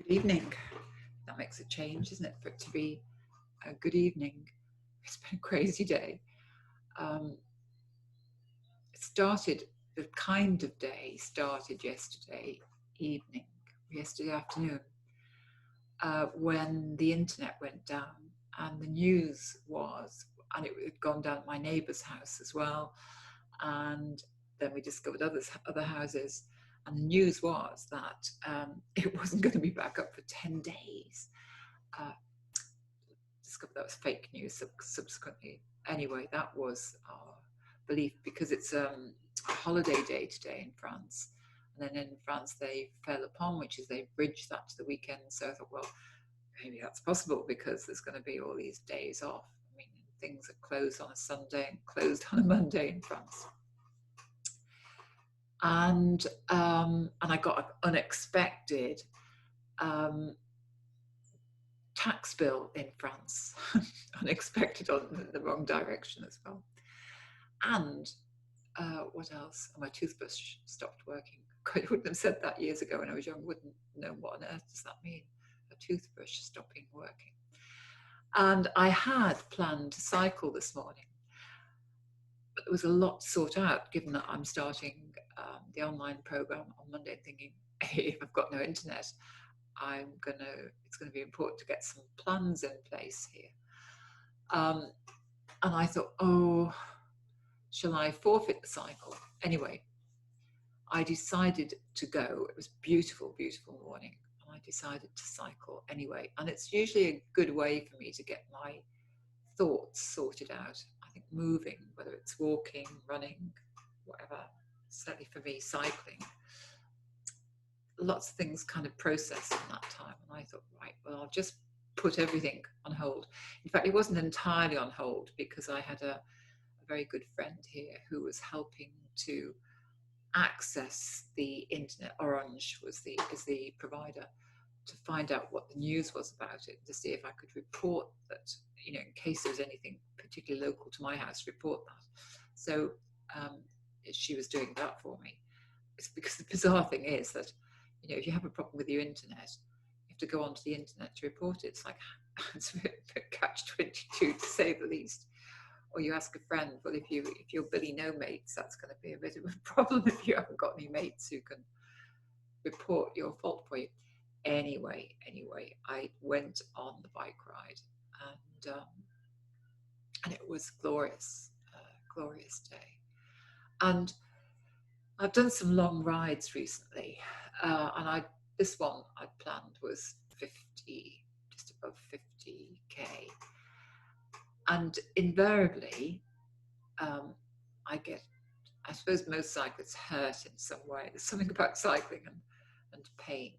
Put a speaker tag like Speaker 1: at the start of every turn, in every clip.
Speaker 1: Good evening. That makes a change, isn't it, for it to be a good evening. It's been a crazy day. Um, the kind of day started yesterday evening, yesterday afternoon, when the internet went down, and the news was, and it had gone down at my neighbour's house as well, and then we discovered other houses, and the news was that it wasn't going to be back up for 10 days. Discovered that was fake news subsequently. Anyway, that was our belief, because it's a holiday day today in France. And then in France, they fell upon, which is they bridged that to the weekend. So I thought, well, maybe that's possible because there's going to be all these days off. I mean, things are closed on a Sunday and closed on a Monday in France. And I got an unexpected tax bill in France. Unexpected, on the wrong direction as well. And what else? My toothbrush stopped working. I wouldn't have said that years ago when I was young. Wouldn't know what on earth does that mean, a toothbrush stopping working. And I had planned to cycle this morning, but there was a lot to sort out, given that I'm starting the online program on Monday, and thinking, hey, if I've got no internet, it's going to be important to get some plans in place here. And I thought, oh, shall I forfeit the cycle? Anyway, I decided to go. It was beautiful, beautiful morning. And I decided to cycle anyway. And it's usually a good way for me to get my thoughts sorted out. I think moving, whether it's walking, running, whatever, certainly for me, cycling, lots of things kind of process in that time. And I thought, right, well, I'll just put everything on hold. In fact, it wasn't entirely on hold, because I had a very good friend here who was helping to access the internet. Orange is the provider, to find out what the news was about it, to see if I could report that, in case there was anything particularly local to my house, report that. So she was doing that for me. It's because the bizarre thing is that, if you have a problem with your internet, you have to go onto the internet to report it. It's like, it's a bit catch-22, to say the least. Or you ask a friend, well, if you're Billy No Mates, that's going to be a bit of a problem if you haven't got any mates who can report your fault for you. Anyway, I went on the bike ride, and it was glorious, glorious day. And I've done some long rides recently, and this one I planned was 50, just above 50k. And invariably, I suppose most cyclists hurt in some way. There's something about cycling and pain.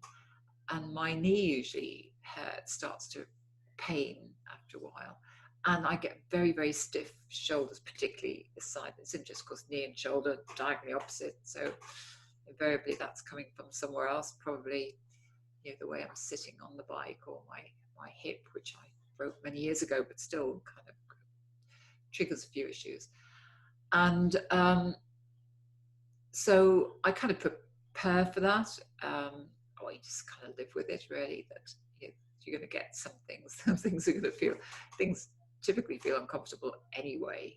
Speaker 1: And my knee usually starts to pain after a while. And I get very, very stiff shoulders, particularly this side. It's just because knee and shoulder are diagonally opposite. So invariably that's coming from somewhere else, probably the way I'm sitting on the bike, or my hip, which I broke many years ago, but still kind of triggers a few issues. And so I kind of prepare for that. Or you just kind of live with it, really, that you're going to get some things are going to things typically feel uncomfortable anyway.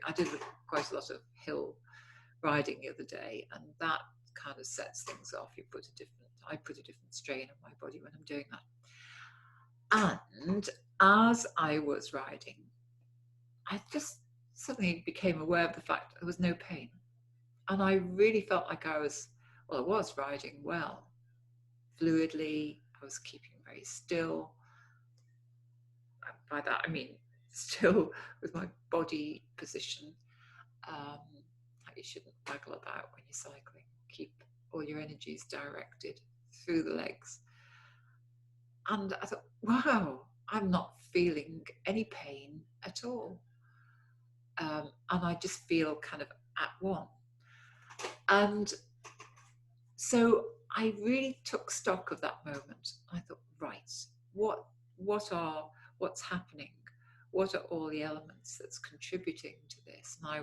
Speaker 1: I did quite a lot of hill riding the other day, and that kind of sets things off. I put a different strain on my body when I'm doing that. And as I was riding, I just suddenly became aware of the fact that there was no pain. And I really felt like I was riding well, fluidly. I was keeping very still. And by that, I mean still with my body position. You shouldn't waggle about when you're cycling. Keep all your energies directed through the legs. And I thought, wow, I'm not feeling any pain at all. And I just feel kind of at one. And so I really took stock of that moment. I thought, right, what's happening? What are all the elements that's contributing to this? And I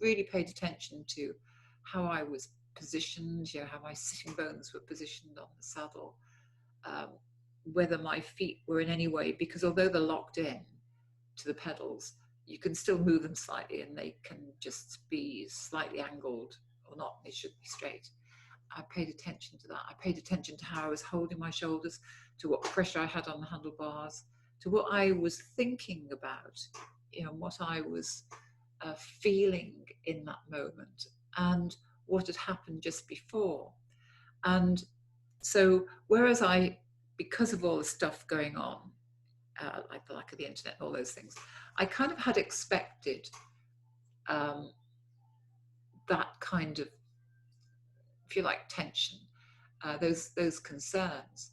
Speaker 1: really paid attention to how I was positioned, how my sitting bones were positioned on the saddle, whether my feet were in any way, because although they're locked in to the pedals, you can still move them slightly and they can just be slightly angled or not. They should be straight. I paid attention to that. I paid attention to how I was holding my shoulders, to what pressure I had on the handlebars, to what I was thinking about, what I was feeling in that moment, and what had happened just before. And so, whereas because of all the stuff going on, like the lack of the internet and all those things, I kind of had expected that kind of, if you like, tension, those concerns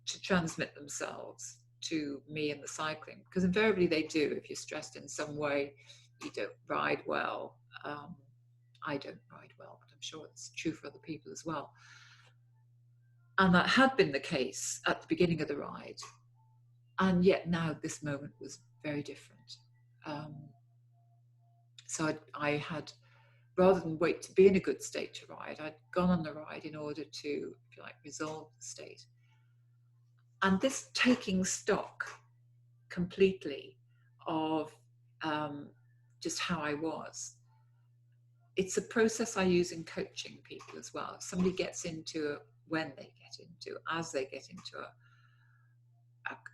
Speaker 1: to transmit themselves to me in the cycling, because invariably they do. If you're stressed in some way, you don't ride well. I don't ride well, but I'm sure it's true for other people as well. And that had been the case at the beginning of the ride. And yet now this moment was very different. So I had, rather than wait to be in a good state to ride, I'd gone on the ride in order to, if you like, resolve the state. And this taking stock completely of just how I was, it's a process I use in coaching people as well. If somebody gets into, when they get into, as they get into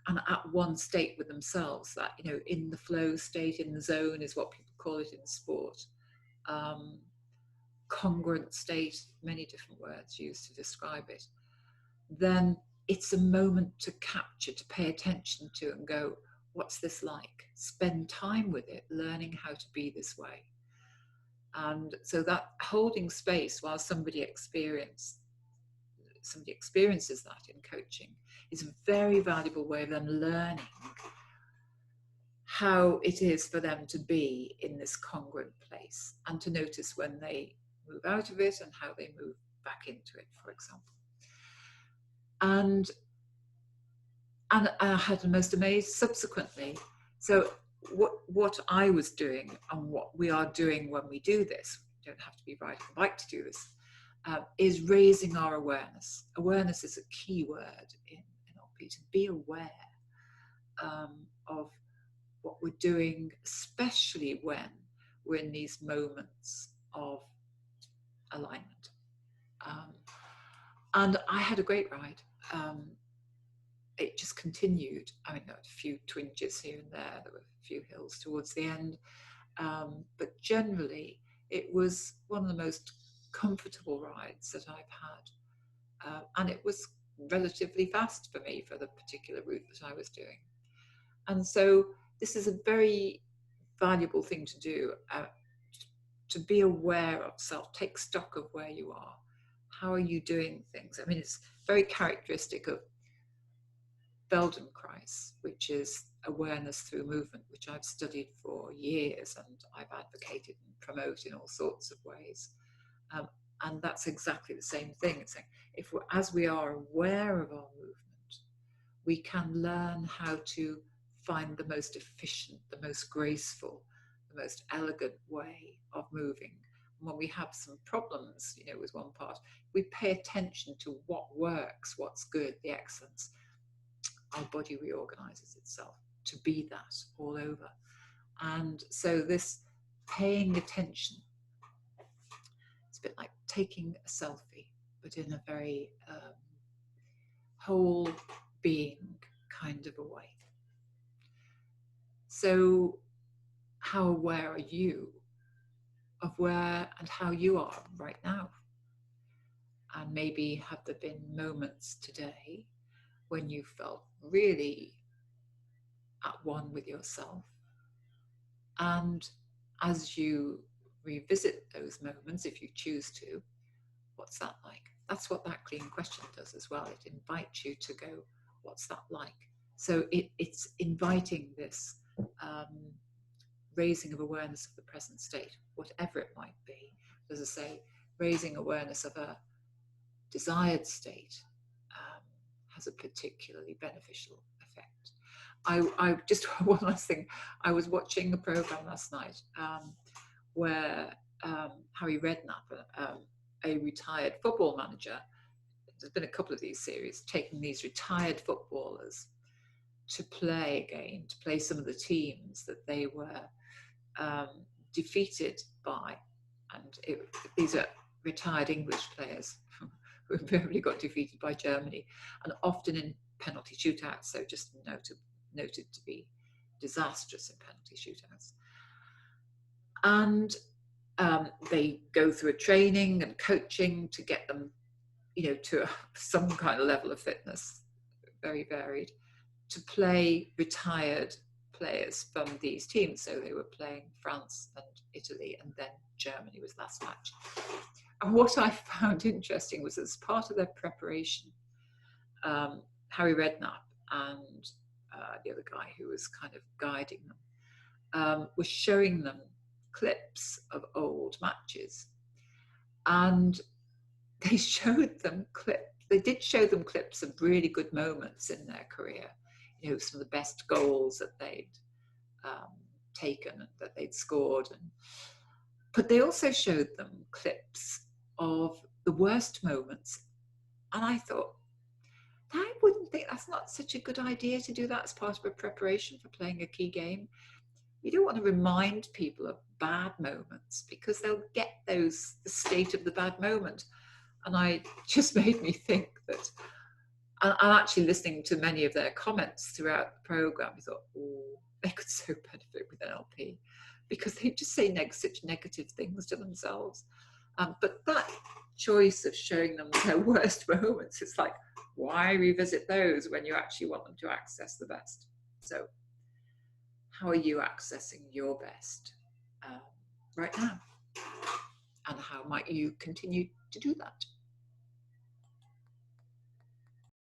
Speaker 1: an at one state with themselves, that, in the flow state, in the zone is what people call it in sport. Congruent state, many different words used to describe it. Then it's a moment to capture, to pay attention to and go, what's this like? Spend time with it, learning how to be this way. And so that holding space while somebody experiences that in coaching is a very valuable way of them learning how it is for them to be in this congruent place, and to notice when they move out of it and how they move back into it, for example. And I had the most amazing subsequently. So what I was doing and what we are doing when we do this, we don't have to be riding a bike to do this, is raising our awareness. Awareness is a key word in NLP, to be aware of what we're doing, especially when we're in these moments of alignment. And I had a great ride. It just continued. I mean, there were a few twinges here and there. There were a few hills towards the end. But generally, it was one of the most comfortable rides that I've had. And it was relatively fast for me for the particular route that I was doing. And so this is a very valuable thing to do, to be aware of self, take stock of where you are. How are you doing things? I mean, it's very characteristic of Feldenkrais, which is awareness through movement, which I've studied for years and I've advocated and promote in all sorts of ways. And that's exactly the same thing. It's saying, as we are aware of our movement, we can learn how to find the most efficient, the most graceful, the most elegant way of moving. And when we have some problems, with one part, we pay attention to what works, what's good, the excellence. Our body reorganizes itself to be that all over. And so this paying attention, it's a bit like taking a selfie, but in a very whole being kind of a way. So how aware are you of where and how you are right now? And maybe have there been moments today when you felt really at one with yourself? And as you revisit those moments, if you choose to, what's that like? That's what that clean question does as well. It invites you to go, what's that like? So it's inviting this raising of awareness of the present state, whatever it might be. As I say, raising awareness of a desired state has a particularly beneficial effect. I just, one last thing, I was watching a program last night where Harry Redknapp, a retired football manager, there's been a couple of these series, taking these retired footballers to play again, to play some of the teams that they were defeated by. And these are retired English players who invariably got defeated by Germany, and often in penalty shootouts, so just noted to be disastrous in penalty shootouts. And they go through a training and coaching to get them, to some kind of level of fitness, very varied, to play retired players from these teams. So they were playing France and Italy, and then Germany was last match. And what I found interesting was, as part of their preparation, Harry Redknapp and the other guy who was kind of guiding them was showing them clips of old matches, and they did show them clips of really good moments in their career, some of the best goals that they'd taken and that they'd scored, but they also showed them clips of the worst moments. And I thought, I wouldn't think that's not such a good idea to do that as part of a preparation for playing a key game. You don't want to remind people of bad moments, because they'll get the state of the bad moment. And I just made me think that, I'm actually listening to many of their comments throughout the program. I thought, they could so benefit with NLP, because they just say such negative things to themselves. But that choice of showing them their worst moments, it's like, why revisit those when you actually want them to access the best? So how are you accessing your best right now? And how might you continue to do that?